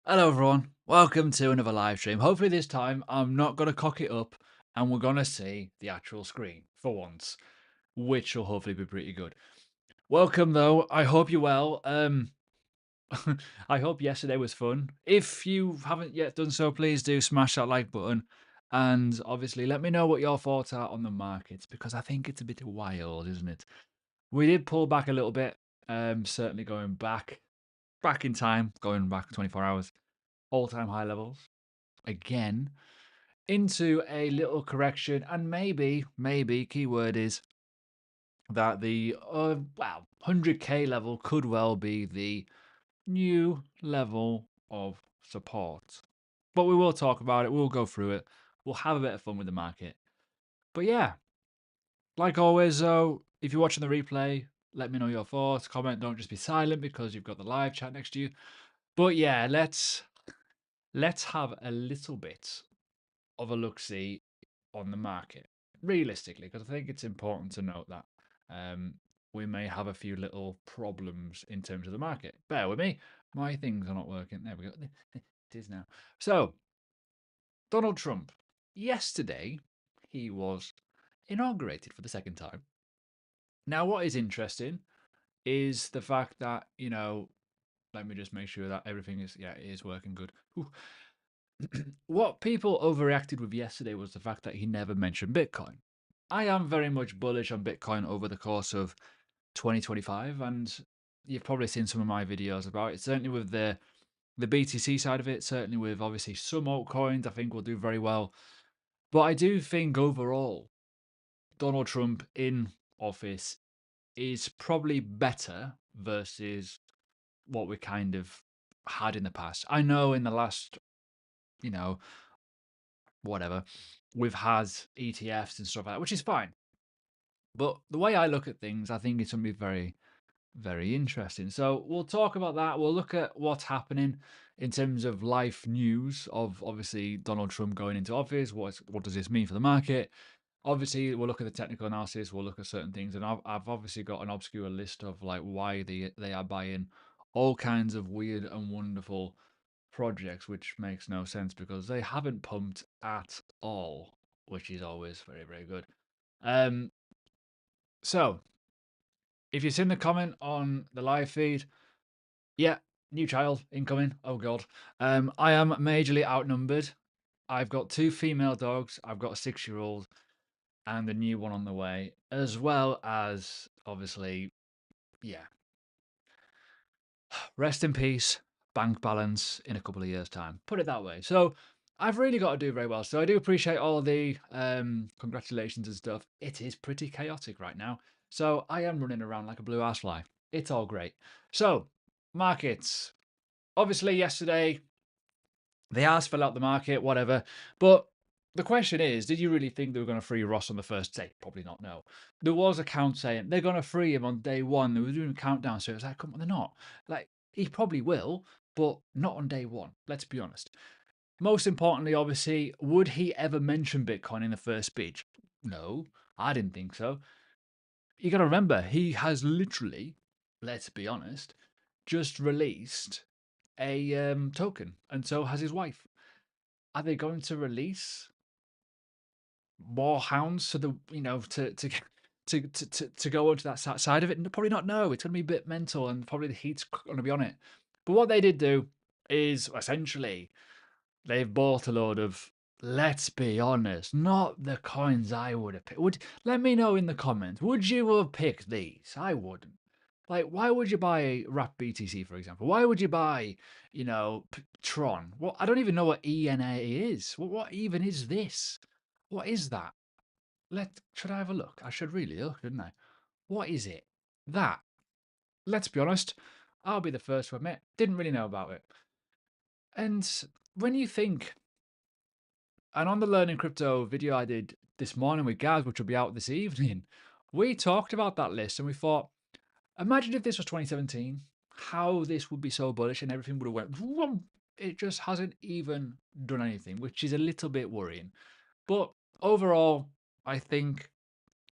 Hello everyone, welcome to another live stream. Hopefully this time I'm not going to cock it up and we're going to see the actual screen for once, which will hopefully be pretty good. Welcome though, I hope you're well. I hope yesterday was fun. If you haven't yet done so, please do smash that like button and obviously let me know what your thoughts are on the markets because I think it's a bit wild, isn't it? We did pull back a little bit, certainly going back in time, going back 24 hours, all-time high levels again into a little correction, and maybe keyword is that the 100k level could well be the new level of support. But we will talk about it, we'll go through it, we'll have a bit of fun with the market. But yeah, like always though, if you're watching the replay, let me know your thoughts, comment, don't just be silent because you've got the live chat next to you. But yeah, let's have a little bit of a look-see on the market, realistically, because I think it's important to note that um, we may have a few little problems in terms of the market. Bear with me. My things are not working. There we go. It is now. So, Donald Trump. Yesterday, he was inaugurated for the second time. Now, what is interesting is the fact that, let me just make sure that everything is, yeah, it is working good. What people overreacted with yesterday was the fact that he never mentioned Bitcoin. I am very much bullish on Bitcoin over the course of 2025, and you've probably seen some of my videos about it. Certainly with the BTC side of it, certainly with obviously some altcoins, I think will do very well. But I do think overall, Donald Trump in office is probably better versus what we kind of had in the past. I know in the last, you know, whatever, we've had ETFs and stuff like that, which is fine. But the way I look at things, I think it's going to be very, very interesting. So we'll talk about that. We'll look at what's happening in terms of life news of obviously Donald Trump going into office. What does this mean for the market? Obviously, we'll look at the technical analysis. We'll look at certain things, and I've obviously got an obscure list of like why they are buying all kinds of weird and wonderful projects, which makes no sense because they haven't pumped at all, which is always very, very good. Um, so if you've seen the comment on the live feed, yeah, new child incoming. Oh god. I am majorly outnumbered. I've got two female dogs, I've got a 6-year-old and a new one on the way, as well as obviously, yeah. Rest in peace, bank balance in a couple of years' time. Put it that way. So I've really got to do very well. So I do appreciate all the congratulations and stuff. It is pretty chaotic right now. So I am running around like a blue ass fly. It's all great. So markets. Obviously, yesterday they asked fill out the market, whatever. But the question is, did you really think they were going to free Ross on the first day? Probably not. No. There was a count saying they're going to free him on day one. They were doing a countdown, so it was like, come on, they're not. Like he probably will, but not on day one. Let's be honest. Most importantly, obviously, would he ever mention Bitcoin in the first speech? No, I didn't think so. You got to remember, he has literally, let's be honest, just released a token, and so has his wife. Are they going to release more hounds to the to go onto that side of it? Probably not. No, it's going to be a bit mental, and probably the heat's going to be on it. But what they did do is essentially they've bought a load of. Let's be honest, not the coins I would have picked. Let me know in the comments. Would you have picked these? I wouldn't. Like, why would you buy Wrap BTC, for example? Why would you buy, Tron? Well, I don't even know what ENA is. What even is this? What is that? Should I have a look? I should really look, shouldn't I? What is it? That. Let's be honest. I'll be the first to admit, didn't really know about it. And when you think, and on the Learning Crypto video I did this morning with Gaz, which will be out this evening, we talked about that list and we thought, imagine if this was 2017, how this would be so bullish and everything would have went vroom. It just hasn't even done anything, which is a little bit worrying. But overall, I think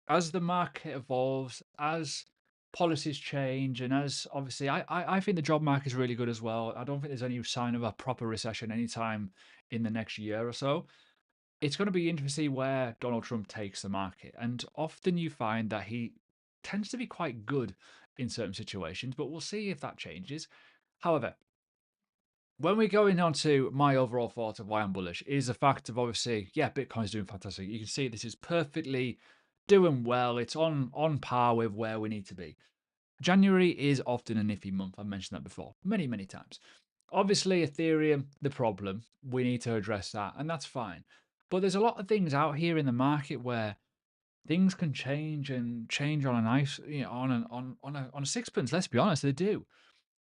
as the market evolves, as policies change, and as obviously, I think the job market is really good as well. I don't think there's any sign of a proper recession anytime in the next year or so. It's going to be interesting to see where Donald Trump takes the market, and often you find that he tends to be quite good in certain situations, but we'll see if that changes. However, when we're going on to my overall thought of why I'm bullish is the fact of obviously, yeah, Bitcoin's doing fantastic. You can see this is perfectly doing well. It's on par with where we need to be. January is often a iffy month. I've mentioned that before many, many times. Obviously, Ethereum, the problem. We need to address that, and that's fine. But there's a lot of things out here in the market where things can change and change on a nice, on a sixpence. Let's be honest, they do,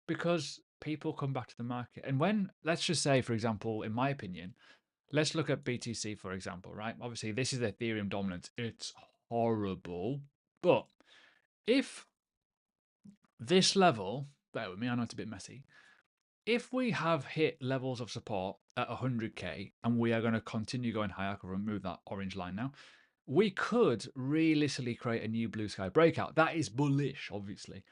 because people come back to the market. And when, let's just say, for example, in my opinion, let's look at BTC, for example, right? Obviously, this is Ethereum dominance. It's horrible. But if this level, bear with me, I know it's a bit messy. If we have hit levels of support at 100k and we are going to continue going higher, I can remove that orange line now. We could realistically create a new blue sky breakout. That is bullish, obviously.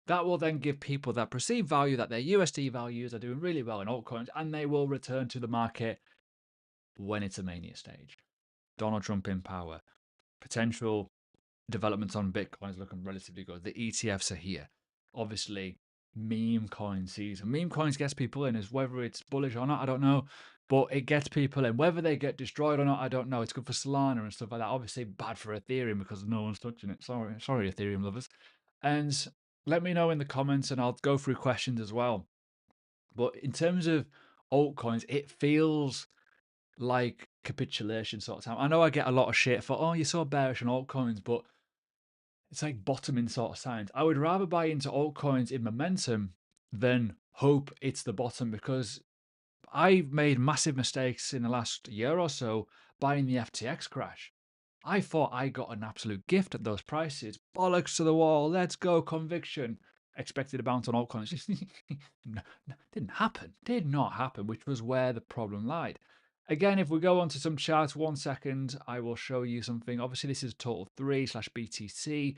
That will then give people that perceived value that their USD values are doing really well in altcoins, and they will return to the market when it's a mania stage. Donald Trump in power. Potential developments on Bitcoin is looking relatively good. The ETFs are here. Obviously, meme coin season. Meme coins gets people in, is whether it's bullish or not, I don't know. But it gets people in. Whether they get destroyed or not, I don't know. It's good for Solana and stuff like that. Obviously, bad for Ethereum because no one's touching it. Sorry, Ethereum lovers. And let me know in the comments, and I'll go through questions as well. But in terms of altcoins, it feels like capitulation sort of time. I know I get a lot of shit for, oh, you're so bearish on altcoins, but it's like bottoming sort of signs. I would rather buy into altcoins in momentum than hope it's the bottom, because I've made massive mistakes in the last year or so buying the FTX crash. I thought I got an absolute gift at those prices. Bollocks to the wall. Let's go. Conviction. Expected a bounce on altcoins. No, didn't happen. Did not happen, which was where the problem lied. Again, if we go on to some charts, 1 second, I will show you something. Obviously, this is total 3/BTC.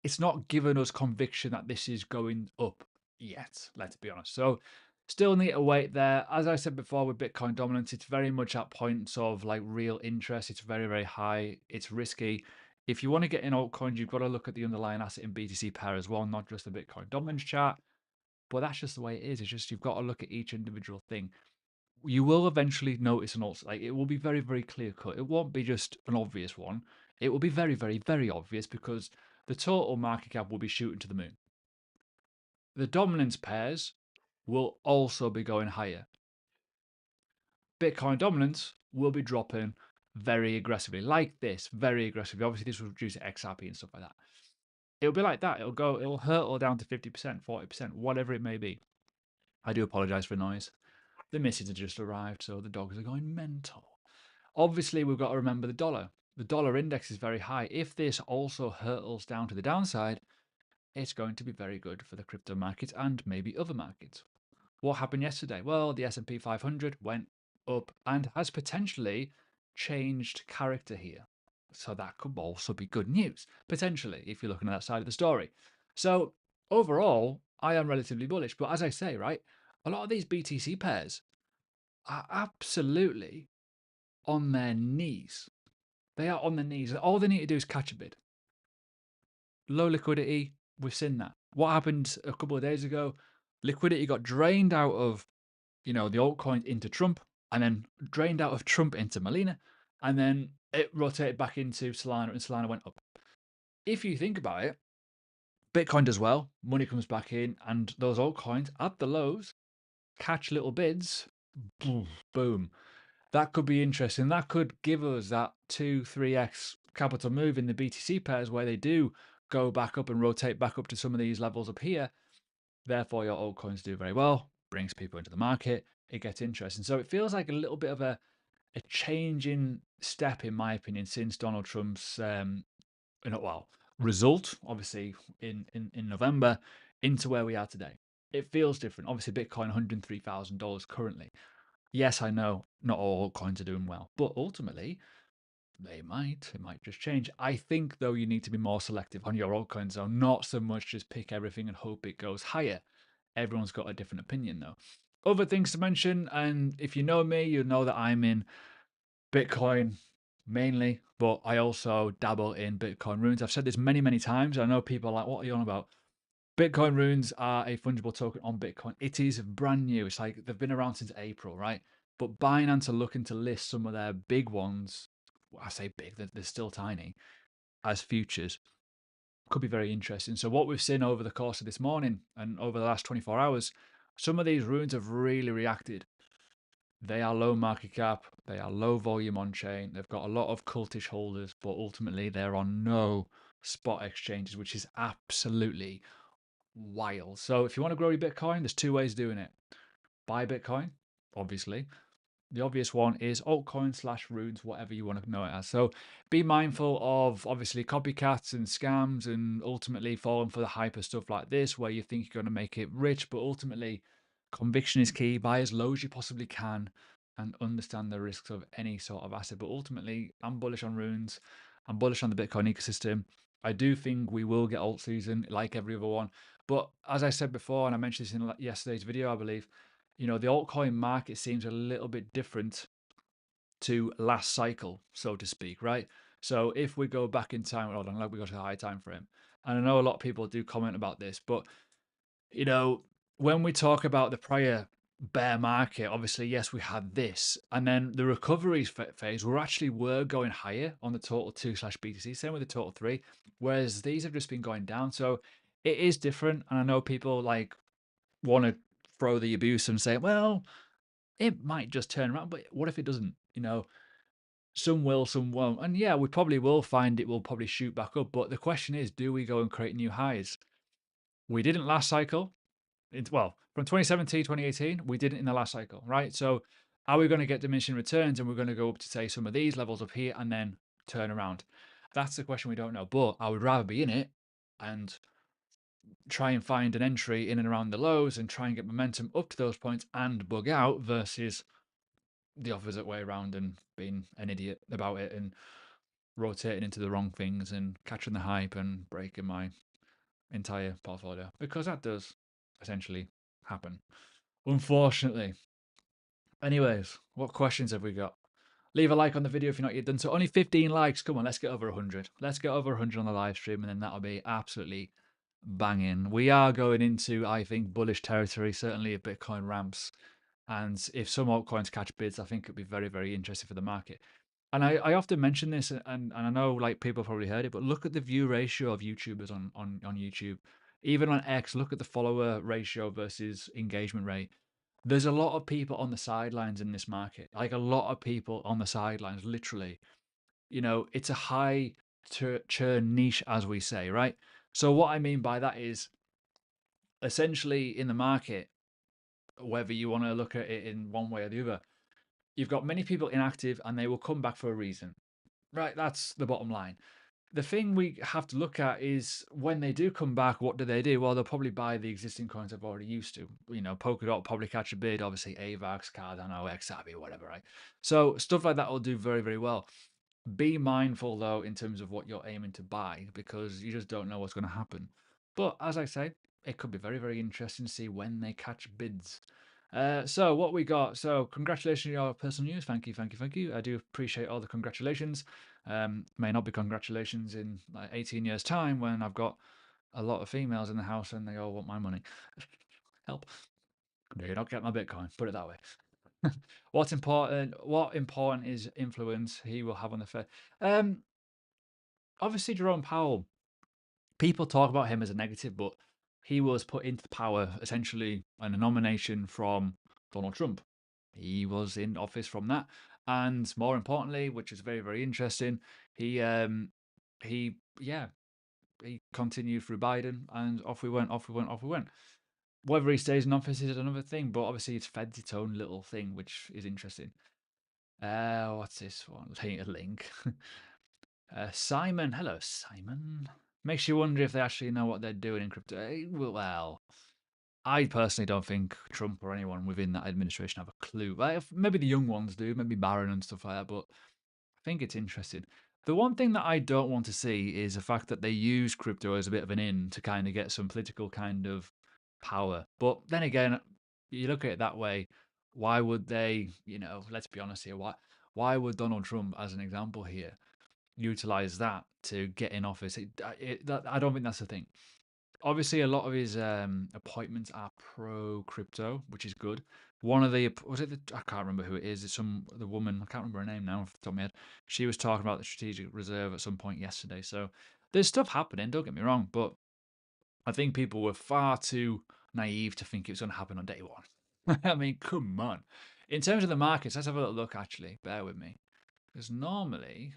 It's not given us conviction that this is going up yet, let's be honest. So still need to wait there. As I said before, with Bitcoin dominance, it's very much at points of like real interest. It's very, very high. It's risky. If you want to get in altcoins, you've got to look at the underlying asset in BTC pair as well, not just the Bitcoin dominance chart. But that's just the way it is. It's just you've got to look at each individual thing. You will eventually notice an alt, like it will be very, very clear cut. It won't be just an obvious one. It will be very, very, very obvious, because the total market cap will be shooting to the moon. The dominance pairs will also be going higher. Bitcoin dominance will be dropping very aggressively, like this, very aggressively. Obviously, this will reduce XRP and stuff like that. It'll be like that. It'll hurtle down to 50%, 40%, whatever it may be. I do apologize for noise. The missus have just arrived, so the dogs are going mental. Obviously, we've got to remember the dollar. The dollar index is very high. If this also hurtles down to the downside, it's going to be very good for the crypto markets and maybe other markets. What happened yesterday? Well, the S&P 500 went up and has potentially changed character here. So that could also be good news, potentially, if you're looking at that side of the story. So overall, I am relatively bullish. But as I say, right, a lot of these BTC pairs are absolutely on their knees. They are on their knees. All they need to do is catch a bid. Low liquidity, we've seen that. What happened a couple of days ago? Liquidity got drained out of, the altcoin into Trump, and then drained out of Trump into Molina, and then it rotated back into Solana, and Solana went up. If you think about it, Bitcoin does well, money comes back in, and those altcoins at the lows catch little bids, boom. That could be interesting. That could give us that 2-3x capital move in the BTC pairs, where they do go back up and rotate back up to some of these levels up here. Therefore, your altcoins do very well, brings people into the market. It gets interesting. So it feels like a little bit of a changing step, in my opinion, since Donald Trump's result, obviously in November, into where we are today. It feels different. Obviously, Bitcoin $103,000 currently. Yes, I know not all altcoins are doing well, but ultimately, It might just change. I think though you need to be more selective on your altcoins, so not so much just pick everything and hope it goes higher. Everyone's got a different opinion though. Other things to mention, and if you know me, you know that I'm in Bitcoin mainly, but I also dabble in Bitcoin runes. I've said this many, many times. I know people are like, what are you on about? Bitcoin runes are a fungible token on Bitcoin. It is brand new. It's like they've been around since April, right? But Binance are looking to list some of their big ones. I say big, they're still tiny, as futures. Could be very interesting. So, what we've seen over the course of this morning and over the last 24 hours, some of these runes have really reacted. They are low market cap, they are low volume on chain, they've got a lot of cultish holders, but ultimately they're on no spot exchanges, which is absolutely wild. So if you want to grow your Bitcoin, there's two ways of doing it. Buy Bitcoin, obviously. The obvious one is altcoin slash runes, whatever you want to know it as. So be mindful of obviously copycats and scams and ultimately falling for the hyper stuff like this, where you think you're going to make it rich, but ultimately conviction is key. Buy as low as you possibly can and understand the risks of any sort of asset. But ultimately, I'm bullish on runes. I'm bullish on the Bitcoin ecosystem. I do think we will get alt season like every other one. But as I said before, and I mentioned this in yesterday's video, I believe, the altcoin market seems a little bit different to last cycle, so to speak, right? So if we go back in time, hold on, like we go to the high time frame, and I know a lot of people do comment about this, but you know, when we talk about the prior bear market, obviously, yes, we had this, and then the recovery phase, were going higher on the total two slash BTC, same with the total three, whereas these have just been going down. So it is different, and I know people like want to throw the abuse and say, well, it might just turn around, but what if it doesn't? Some will, some won't. And yeah, we probably will find it will probably shoot back up. But the question is, do we go and create new highs? We didn't last cycle. Well, from 2017, 2018, we didn't in the last cycle, right? So are we going to get diminishing returns and we're going to go up to say some of these levels up here and then turn around? That's the question we don't know. But I would rather be in it and try and find an entry in and around the lows and try and get momentum up to those points and bug out versus the opposite way around and being an idiot about it and rotating into the wrong things and catching the hype and breaking my entire portfolio, because that does essentially happen, unfortunately. Anyways, what questions have we got? Leave a like on the video if you're not yet done so. Only 15 likes. Come on, let's get over 100. Let's get over 100 on the live stream, and then that'll be absolutely banging. We are going into, I think, bullish territory, certainly if Bitcoin ramps. And if some altcoins catch bids, I think it'd be very, very interesting for the market. And I often mention this, and I know like people probably heard it, but look at the view ratio of YouTubers on YouTube. Even on X, look at the follower ratio versus engagement rate. There's a lot of people on the sidelines in this market, like a lot of people on the sidelines, literally. It's a high churn niche, as we say, right? So what I mean by that is essentially in the market, whether you want to look at it in one way or the other, you've got many people inactive and they will come back for a reason. Right, that's the bottom line. The thing we have to look at is when they do come back, what do they do? Well, they'll probably buy the existing coins they've already used to. Polkadot probably catch a bid, obviously AVAX, Cardano, XRP, whatever, right? So stuff like that will do very, very well. Be mindful though in terms of what you're aiming to buy, because you just don't know what's going to happen. But as I say, it could be very, very interesting to see when they catch bids. So what we got? So congratulations on your personal news. Thank you, thank you, thank you. I do appreciate all the congratulations. May not be congratulations in like 18 years' time when I've got a lot of females in the house and they all want my money. Help. No, you're not getting my Bitcoin. Put it that way. What's important? What important is influence he will have on the Fed? Obviously, Jerome Powell. People talk about him as a negative, but he was put into power essentially on a nomination from Donald Trump. He was in office from that, and more importantly, which is very very interesting, he yeah he continued through Biden, and off we went, off we went, off we went. Whether he stays in office is another thing, but obviously it's fed its own little thing, which is interesting. What's this one? A link. Simon, hello Simon. Makes you wonder if they actually know what they're doing in crypto. Well, I personally don't think Trump or anyone within that administration have a clue. Maybe the young ones do, maybe Barron and stuff like that, but think it's interesting. The one thing that I don't want to see is the fact that they use crypto as a bit of an in to kind of get some political kind of power. But then again, you look at it that way, why would they, let's be honest here, why would Donald Trump, as an example here, utilize that to get in office? I don't think that's the thing. Obviously, a lot of his appointments are pro crypto, which is good. One of the was it I can't remember who it is. It's the woman, I can't remember her name now off the top of my head. She was talking about the strategic reserve at some point yesterday. So there's stuff happening. Don't get me wrong, but I think people were far too naive to think it was going to happen on day one. I mean, come on. In terms of the markets, let's have a little look. Actually, bear with me, because normally,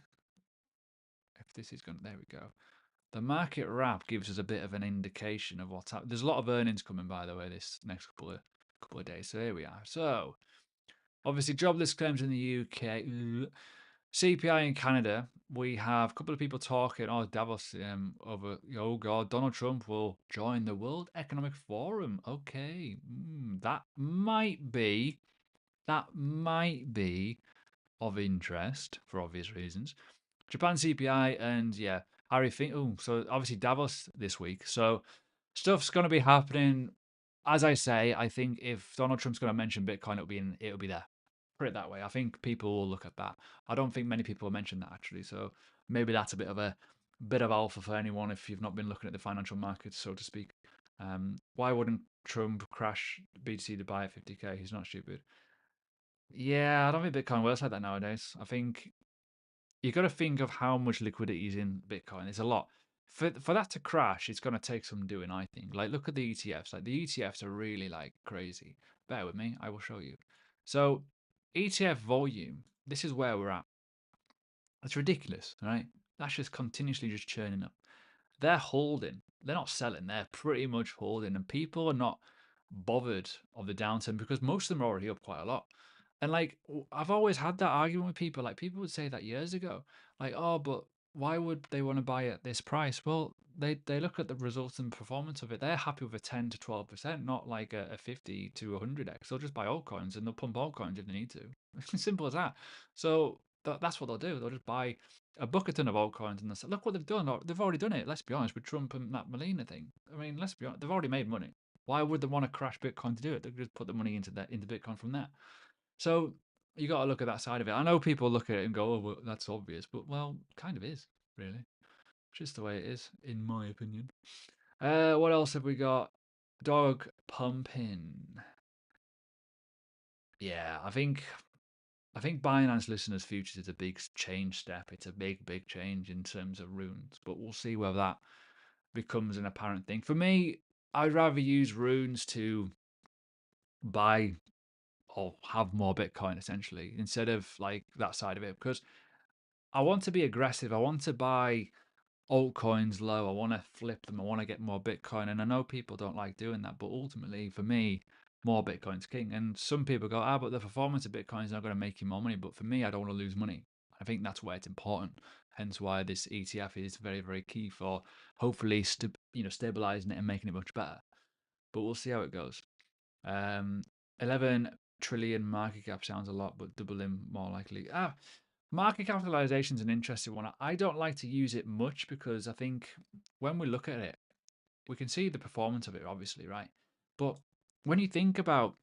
if this is going, there we go. The market wrap gives us a bit of an indication of what's happening. There's a lot of earnings coming, by the way, this next couple of days. So here we are. So obviously, jobless claims in the UK, CPI in Canada. We have a couple of people talking. Oh, Davos over. Oh God, Donald Trump will join the World Economic Forum. Okay, that might be of interest for obvious reasons. Japan CPI and yeah, Harry Fink. Oh, so obviously Davos this week. So stuff's going to be happening. As I say, I think if Donald Trump's going to mention Bitcoin, it'll be there. Put it that way. I think people will look at that. I don't think many people will mention that actually. So maybe that's a bit of alpha for anyone if you've not been looking at the financial markets, so to speak. Why wouldn't Trump crash BTC to buy at 50k? He's not stupid. Yeah, I don't think Bitcoin works like that nowadays. I think you got to think of how much liquidity is in Bitcoin. It's a lot. For that to crash, it's going to take some doing, I think. Like, look at the ETFs. Like, the ETFs are really, like, crazy. Bear with me. I will show you. So, ETF volume, this is where we're at. It's ridiculous, right? That's just continuously just churning up. They're holding. They're not selling. They're pretty much holding. And people are not bothered of the downturn because most of them are already up quite a lot. And like I've always had that argument with people. Like people would say that years ago. Like, oh, but why would they want to buy at this price? Well, they look at the results and performance of it. They're happy with a 10 to 12%, not like a 50 to 100x. They'll just buy altcoins and they'll pump altcoins if they need to. Simple as that. So that's what they'll do. They'll just buy a bucket ton of altcoins and they'll say, look what they've done. They've already done it. Let's be honest with Trump and that Molina thing. I mean, let's be honest. They've already made money. Why would they want to crash Bitcoin to do it? They could just put the money into Bitcoin from there. So you got to look at that side of it. I know people look at it and go, "Oh, well, that's obvious," but well, kind of is really. Just the way it is, in my opinion. What else have we got? Dog pumping. Yeah, I think Binance Listeners Futures is a big change step. It's a big change in terms of runes, but we'll see whether that becomes an apparent thing. For me, I'd rather use runes to buy or have more Bitcoin essentially instead of like that side of it because I want to be aggressive. I want to buy altcoins low. I want to flip them. I want to get more Bitcoin. And I know people don't like doing that, but ultimately for me, more Bitcoin's king. And some people go, but the performance of Bitcoin is not going to make you more money. But for me, I don't want to lose money. I think that's why it's important. Hence why this ETF is very, very key for hopefully stabilizing it and making it much better. But we'll see how it goes. 11 trillion market cap sounds a lot, but doubling more likely. Market capitalization is an interesting one. I don't like to use it much because I think when we look at it, we can see the performance of it, obviously, right? But when you think about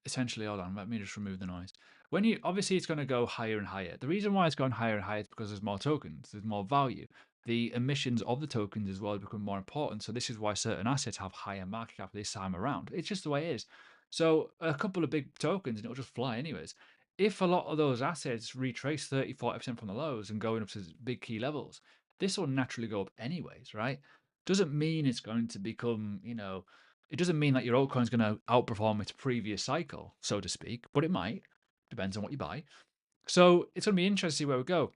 essentially, hold on, let me just remove the noise. When you obviously it's going to go higher and higher. The reason why it's going higher and higher is because there's more tokens, there's more value. The emissions of the tokens as well become more important. So this is why certain assets have higher market cap this time around. It's just the way it is. So a couple of big tokens and it'll just fly anyways. If a lot of those assets retrace 30, 40% from the lows and going up to big key levels, this will naturally go up anyways, right? Doesn't mean it's going to become, it doesn't mean that your altcoin is going to outperform its previous cycle, so to speak, but it might. Depends on what you buy. So it's going to be interesting to see where we go.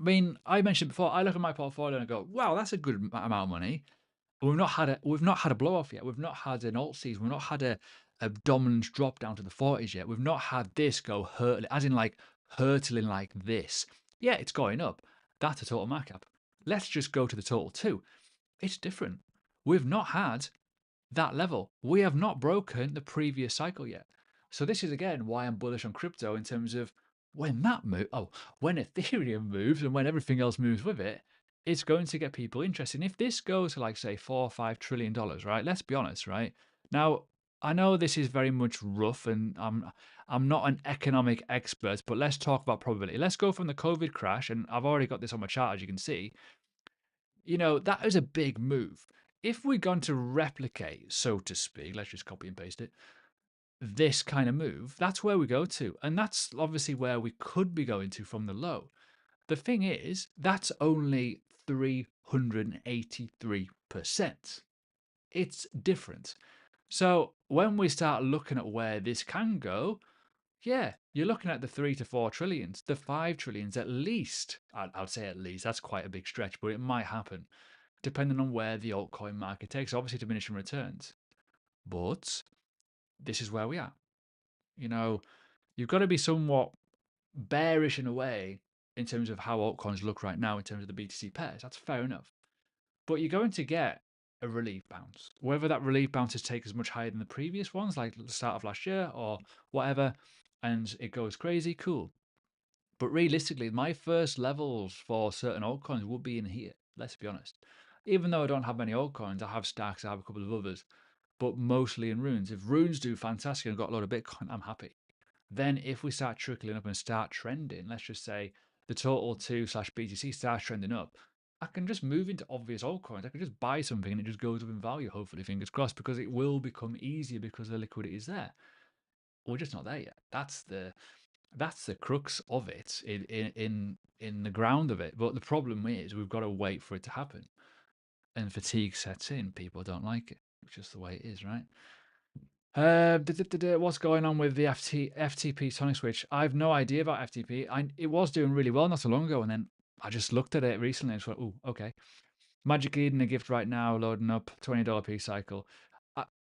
I mean, I mentioned before, I look at my portfolio and I go, wow, that's a good amount of money. We've not had a blow off yet. We've not had an alt season. We've not had a dominance drop down to the 40s yet. We've not had this go hurtling, as in like hurtling like this. Yeah, it's going up. That's a total market cap. Let's just go to the total too. It's different. We've not had that level. We have not broken the previous cycle yet. So this is again why I'm bullish on crypto in terms of when when Ethereum moves and when everything else moves with it, it's going to get people interested. And if this goes to like say $4 or $5 trillion, right? Let's be honest, right? Now, I know this is very much rough, and I'm not an economic expert, but let's talk about probability. Let's go from the COVID crash, and I've already got this on my chart, as you can see. That is a big move. If we're going to replicate, so to speak, let's just copy and paste it, this kind of move, that's where we go to. And that's obviously where we could be going to from the low. The thing is, that's only 383%. It's different. So when we start looking at where this can go, yeah, you're looking at the 3 to 4 trillions, the 5 trillions at least. I'd say at least, that's quite a big stretch, but it might happen depending on where the altcoin market takes. Obviously, diminishing returns. But this is where we are. You've got to be somewhat bearish in a way in terms of how altcoins look right now in terms of the BTC pairs. That's fair enough. But you're going to get a relief bounce. Whether that relief bounces take as much higher than the previous ones, like the start of last year or whatever, and it goes crazy, cool. But realistically, my first levels for certain altcoins would be in here. Let's be honest. Even though I don't have many altcoins, I have stacks, I have a couple of others, but mostly in runes. If runes do fantastic and I've got a lot of Bitcoin, I'm happy. Then if we start trickling up and start trending, let's just say the total 2/BTC starts trending up, I can just move into obvious altcoins. I can just buy something and it just goes up in value, hopefully, fingers crossed, because it will become easier because the liquidity is there. We're just not there yet. That's the crux of it in the ground of it. But the problem is we've got to wait for it to happen. And fatigue sets in. People don't like it. It's just the way it is, right? What's going on with the FTP Sonic Switch? I have no idea about FTP. It was doing really well not so long ago, and then I just looked at it recently and thought, oh, okay. Magic Eden, a gift right now, loading up, $20 P cycle.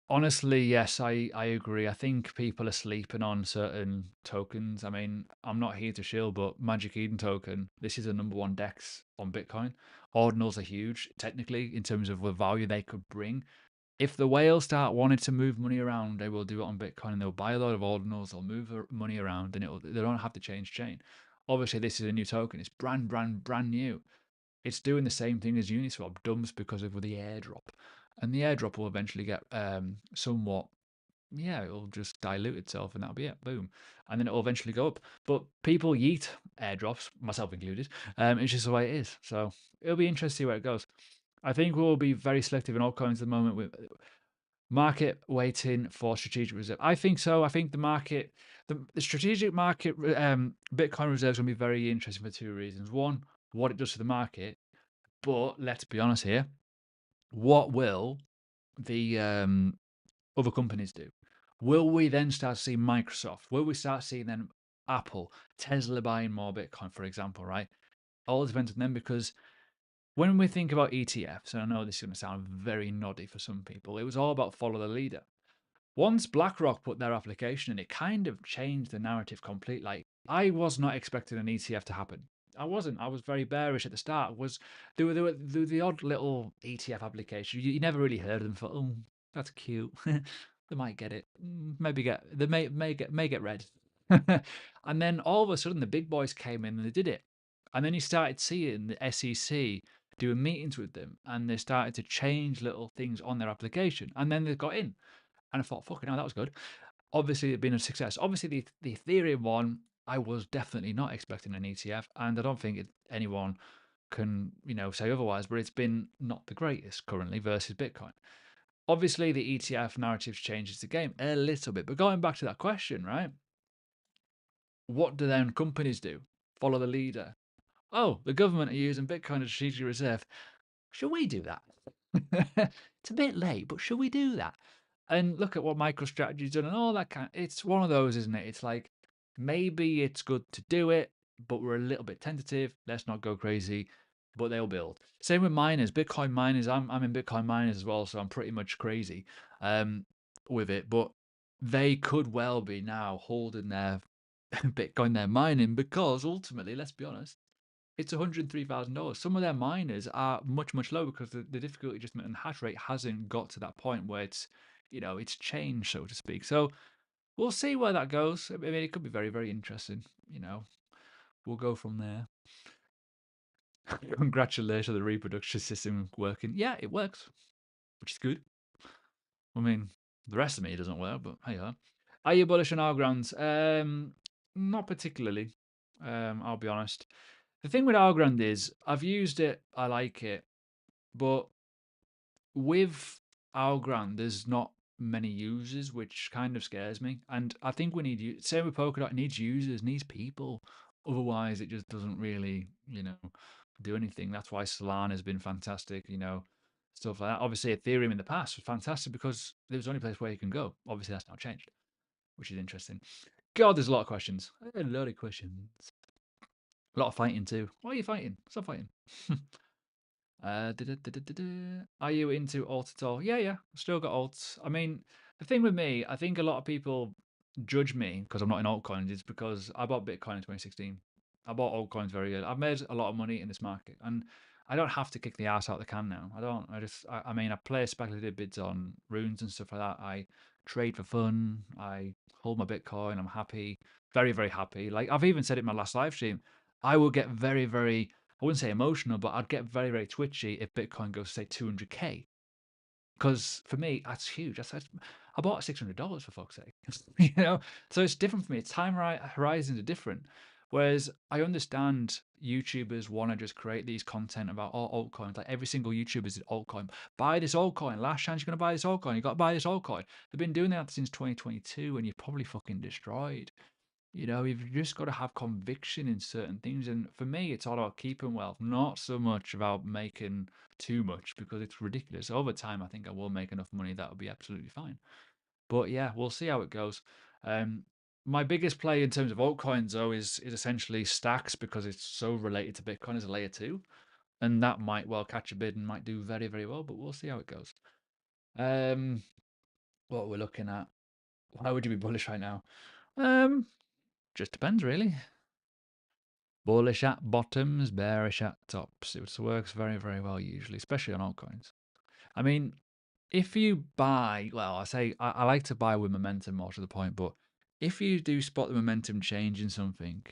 Honestly, yes, I agree. I think people are sleeping on certain tokens. I mean, I'm not here to shill, but Magic Eden token, this is the number one DEX on Bitcoin. Ordinals are huge, technically, in terms of the value they could bring. If the whales start wanting to move money around, they will do it on Bitcoin and they'll buy a lot of ordinals, they'll move money around, and they don't have to change chain. Obviously, this is a new token. It's brand new. It's doing the same thing as Uniswap, dumps because of the airdrop. And the airdrop will eventually get somewhat, yeah, it'll just dilute itself and that'll be it. Boom. And then it'll eventually go up. But people yeet airdrops, myself included. It's just the way it is. So it'll be interesting to see where it goes. I think we'll be very selective in altcoins at the moment with market waiting for strategic reserve. I think so. I think the market, the strategic market Bitcoin reserve is going to be very interesting for two reasons. One, what it does to the market. But let's be honest here. What will the other companies do? Will we then start seeing Microsoft? Will we start seeing then Apple, Tesla buying more Bitcoin, for example, right? All depends on them because when we think about ETFs, and I know this is going to sound very noddy for some people, it was all about follow the leader. Once BlackRock put their application in, it kind of changed the narrative completely. Like, I was not expecting an ETF to happen. I wasn't. I was very bearish at the start. There were the odd little ETF application. You never really heard of them. For oh, that's cute. They might get it. Maybe get. They may get read. And then all of a sudden, the big boys came in and they did it. And then you started seeing the SEC doing meetings with them, and they started to change little things on their application, and then they got in. And I thought, fucking hell, that was good. Obviously, it's been a success. Obviously, the Ethereum one, I was definitely not expecting an ETF, and I don't think anyone can, say otherwise, but it's been not the greatest currently versus Bitcoin. Obviously, the ETF narrative changes the game a little bit. But going back to that question, right? What do then companies do? Follow the leader. Oh, the government are using Bitcoin as a strategic reserve. Should we do that? It's a bit late, but should we do that? And look at what MicroStrategy's done and all that it's one of those, isn't it? It's like maybe it's good to do it, but we're a little bit tentative. Let's not go crazy, but they'll build. Same with miners, Bitcoin miners. I'm in Bitcoin miners as well, so I'm pretty much crazy with it. But they could well be now holding their Bitcoin they're mining because ultimately, let's be honest, it's $103,000. Some of their miners are much, much lower because the difficulty adjustment and hash rate hasn't got to that point where it's changed, so to speak. So we'll see where that goes. I mean, it could be very, very interesting. You know, we'll go from there. Congratulations, the reproduction system working. Yeah, it works, which is good. I mean, the rest of me doesn't work, but hey, are you bullish on our grounds? Not particularly. I'll be honest. The thing with Algorand is I've used it, I like it, but with Algorand, there's not many users, which kind of scares me. And I think we need same with Polkadot, it needs users, needs people. Otherwise, it just doesn't really, do anything. That's why Solana has been fantastic, stuff like that. Obviously, Ethereum in the past was fantastic because there was the only place where you can go. Obviously, that's now changed, which is interesting. God, there's a lot of questions. A lot of questions. A lot of fighting too. Why are you fighting? Stop fighting. Are you into alt at all? Yeah. Still got alts. I mean, the thing with me, I think a lot of people judge me because I'm not in altcoins. Is because I bought Bitcoin in 2016. I bought altcoins very early. I've made a lot of money in this market, and I don't have to kick the ass out the can now. I don't. I mean, I play speculative bids on runes and stuff like that. I trade for fun. I hold my Bitcoin. I'm happy, very, very happy. Like I've even said it in my last live stream. I will get very, very, I wouldn't say emotional, but I'd get very, very twitchy if Bitcoin goes, say, 200K. Because for me, that's huge. I bought $600 for fuck's sake. So it's different for me. Time horizons are different. Whereas I understand YouTubers want to just create these content about all altcoins. Like every single YouTuber is an altcoin. Buy this altcoin. Last chance you're going to buy this altcoin. You got to buy this altcoin. They've been doing that since 2022, and you're probably fucking destroyed. You've just got to have conviction in certain things. And for me, it's all about keeping wealth, not so much about making too much because it's ridiculous. Over time, I think I will make enough money that will be absolutely fine. But yeah, we'll see how it goes. My biggest play in terms of altcoins, though, is essentially stacks because it's so related to Bitcoin as a layer two. And that might well catch a bid and might do very, very well, but we'll see how it goes. What we're looking at. Why would you be bullish right now? Just depends, really. Bullish at bottoms, bearish at tops. It works very, very well usually, especially on altcoins. I mean, if you buy, well, I like to buy with momentum more to the point, but if you do spot the momentum change in something,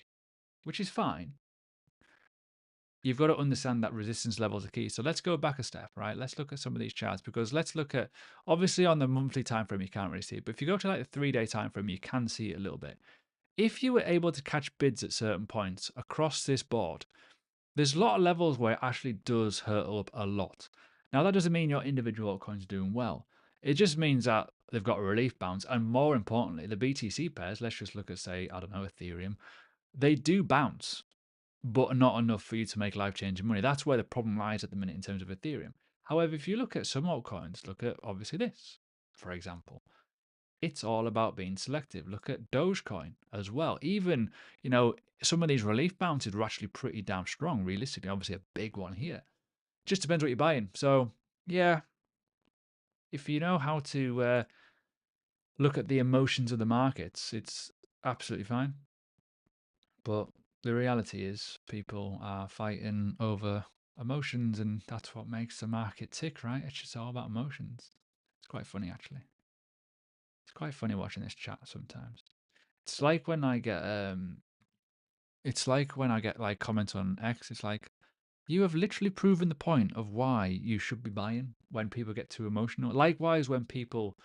which is fine, you've got to understand that resistance levels are key. So let's go back a step, right? Let's look at some of these charts because let's look at, obviously on the monthly time frame, you can't really see it, but if you go to like the 3-day time frame, you can see it a little bit. If you were able to catch bids at certain points across this board, there's a lot of levels where it actually does hurtle up a lot. Now, that doesn't mean your individual altcoins are doing well. It just means that they've got a relief bounce. And more importantly, the BTC pairs, let's just look at, say, I don't know, Ethereum, they do bounce, but not enough for you to make life-changing money. That's where the problem lies at the minute in terms of Ethereum. However, if you look at some altcoins, look at obviously this, for example. It's all about being selective. Look at Dogecoin as well. Even, some of these relief bounces are actually pretty damn strong, realistically. Obviously, a big one here. Just depends what you're buying. So, yeah, if you know how to look at the emotions of the markets, it's absolutely fine. But the reality is, people are fighting over emotions, and that's what makes the market tick, right? It's just all about emotions. It's quite funny, actually. It's quite funny watching this chat sometimes. It's like when I get like comments on X, it's like you have literally proven the point of why you should be buying when people get too emotional. Likewise, when people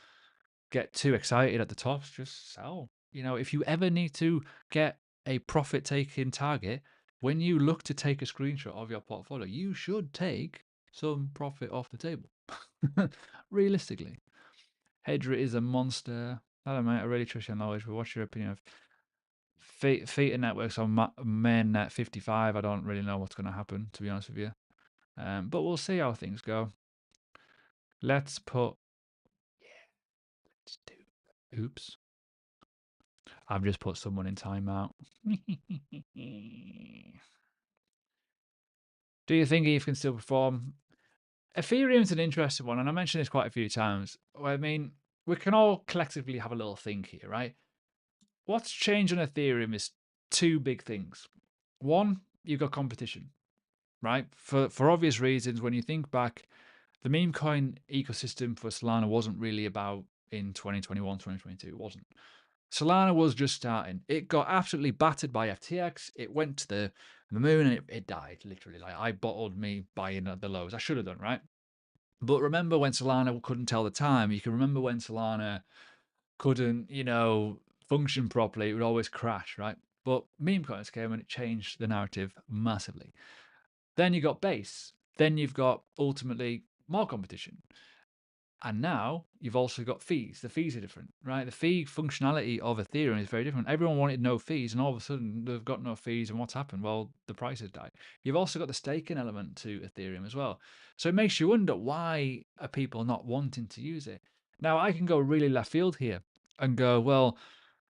get too excited at the tops, just sell. If you ever need to get a profit taking target, when you look to take a screenshot of your portfolio, you should take some profit off the table. Realistically. Hedra is a monster. I don't know, mate. I really trust your knowledge, but what's your opinion of Theta networks on mainnet 55? I don't really know what's going to happen, to be honest with you. But we'll see how things go. Let's put. Let's do. Oops. I've just put someone in timeout. Do you think ETH can still perform? Ethereum's an interesting one, and I mentioned this quite a few times. I mean, we can all collectively have a little think here, right? What's changed on Ethereum is two big things. One, you've got competition, right? For obvious reasons, when you think back, the meme coin ecosystem for Solana wasn't really about in 2021, 2022. It wasn't. Solana was just starting. It got absolutely battered by FTX. It went to the moon and it died, literally. Like, I bottled me buying at the lows. I should have done, right? But remember when Solana couldn't tell the time? You can remember when Solana couldn't, function properly. It would always crash, right? But meme coins came and it changed the narrative massively. Then you got base. Then you've got ultimately more competition. And now you've also got fees. The fees are different, right? The fee functionality of Ethereum is very different. Everyone wanted no fees, and all of a sudden they've got no fees. And what's happened? Well, the price has died. You've also got the staking element to Ethereum as well. So it makes you wonder, why are people not wanting to use it? Now, I can go really left field here and go, well,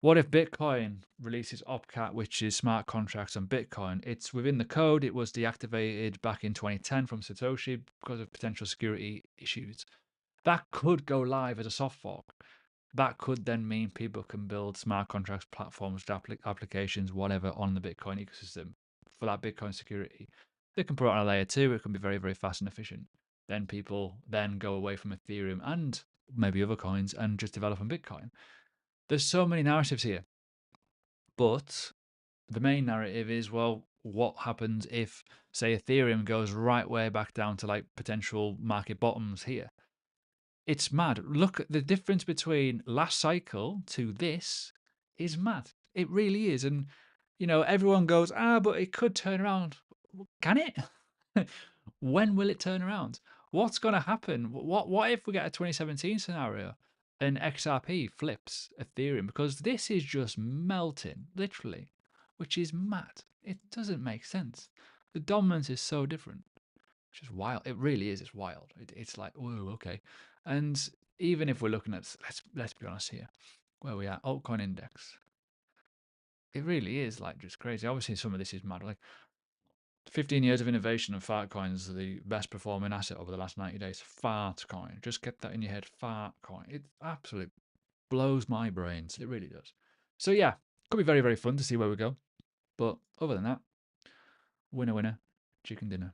what if Bitcoin releases OpCat, which is smart contracts on Bitcoin? It's within the code. It was deactivated back in 2010 from Satoshi because of potential security issues. That could go live as a soft fork. That could then mean people can build smart contracts, platforms, applications, whatever, on the Bitcoin ecosystem for that Bitcoin security. They can put it on a layer 2. It can be very, very fast and efficient. Then people then go away from Ethereum and maybe other coins and just develop on Bitcoin. There's so many narratives here. But the main narrative is, well, what happens if, say, Ethereum goes right way back down to like potential market bottoms here? It's mad. Look at the difference between last cycle to this is mad. It really is. And, everyone goes, but it could turn around. Can it? When will it turn around? What's going to happen? What if we get a 2017 scenario and XRP flips Ethereum? Because this is just melting, literally, which is mad. It doesn't make sense. The dominance is so different. Just wild. It really is. It's wild. It's like, whoa, okay. And even if we're looking at, let's be honest here, where we are, altcoin index, it really is like just crazy. Obviously, some of this is mad. Like 15 years of innovation, and Fartcoin are the best performing asset over the last 90 days. Fartcoin. Just get that in your head. Fartcoin. It absolutely blows my brains. It really does. So yeah, could be very, very fun to see where we go. But other than that, winner, winner, chicken dinner.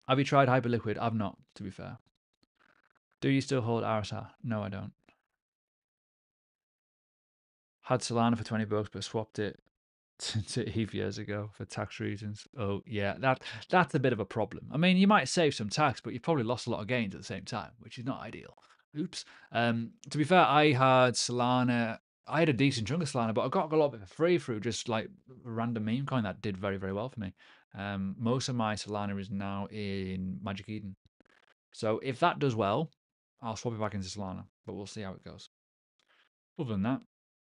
Have you tried Hyperliquid? I've not, to be fair. Do you still hold RSR? No, I don't. Had Solana for 20 bucks, but swapped it to ETH years ago for tax reasons. Oh, yeah, that's a bit of a problem. I mean, you might save some tax, but you've probably lost a lot of gains at the same time, which is not ideal. Oops. To be fair, I had Solana. I had a decent chunk of Solana, but I got a lot of it for free through just like a random meme coin that did very, very well for me. Most of my Solana is now in Magic Eden. So if that does well, I'll swap it back into Solana, but we'll see how it goes. Other than that,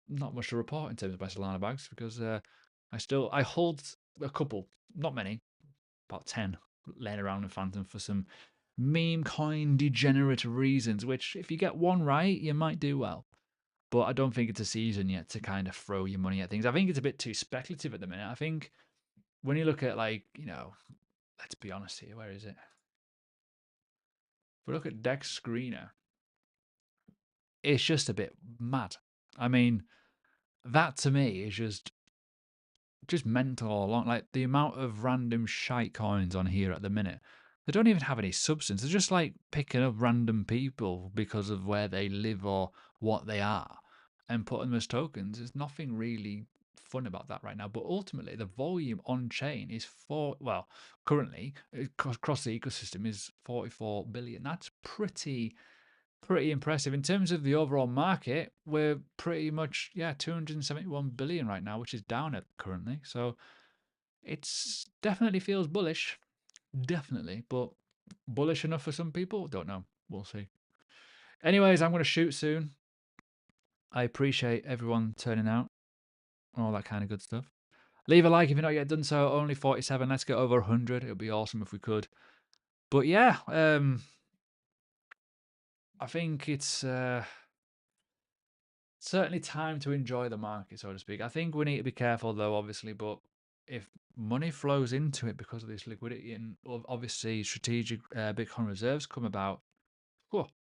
not much to report in terms of my Solana bags because I hold a couple, not many, about 10, laying around in Phantom for some meme coin degenerate reasons, which if you get one right, you might do well. But I don't think it's a season yet to kind of throw your money at things. I think it's a bit too speculative at the minute. I think when you look at like, let's be honest here, where is it? If we look at Dex Screener, it's just a bit mad. I mean, that to me is just mental all along. Like the amount of random shite coins on here at the minute, they don't even have any substance. They're just like picking up random people because of where they live or what they are and putting them as tokens. There's nothing really fun about that right now. But ultimately, the volume on chain is currently across the ecosystem is 44 billion. That's pretty impressive. In terms of the overall market, we're pretty much 271 billion right now, which is down at currently. So it's definitely feels bullish, definitely, but bullish enough for some people? Don't know. We'll see. Anyways, I'm going to shoot soon. I appreciate everyone turning out, all that kind of good stuff. Leave a like if you've not yet done so. Only 47. Let's get over 100. It would be awesome if we could. But yeah, I think it's certainly time to enjoy the market, so to speak. I think we need to be careful, though, obviously. But if money flows into it because of this liquidity and obviously strategic Bitcoin reserves come about,